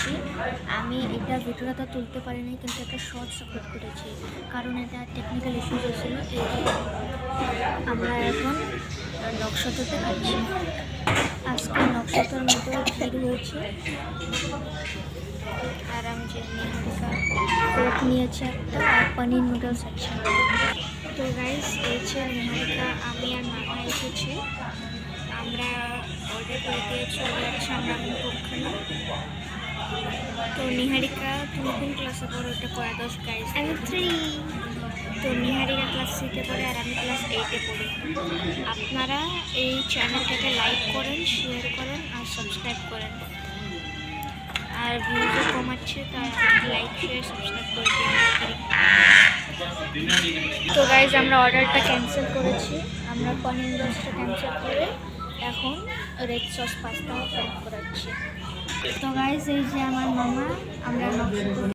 করেছি। আমি এটা ভিডিওটা তুলতে পারিনি, কিন্তু একটা শর্টস আপলোড করেছি, কারণ এটা টেকনিক্যাল ইস্যু হয়েছিল। এই যে আমরা এখন নকশাতে খাচ্ছি। আজকে নকশাটার মতো ভিড় হয়েছে। আর আমি যে নিহারিকা কোক নিয়েছি একটা, আর পনির নুডলস আছে। তো গাইস, এই যে নিহারিকা, আমি আর মামা এসেছি। আমরা অর্ডার করে দিয়ে চলে যাচ্ছি আমরা পক্ষে। তো নিহারিকা, তুমি কোন ক্লাসে পড়ো ওটা করে দাও গাইস। আমি 3। তো নিহারিকা ক্লাস 3-তে পড়ে আর আমি ক্লাস 8-এ পড়ি। আপনারা এই চ্যানেলটাকে লাইক করেন, শেয়ার করেন আর সাবস্ক্রাইব করেন। আর ভিউজও কমাচ্ছে, তাই লাইক শেয়ার সাবস্ক্রাইব করে দিন। তো গাইজ, আমরা অর্ডারটা ক্যান্সেল করেছি। আমরা পনির নুডলসটা ক্যান্সেল করে এখন রেড সস পাস্তা প্যাক করাচ্ছি। তো গাইজ, এই যে আমার মামা, আমরা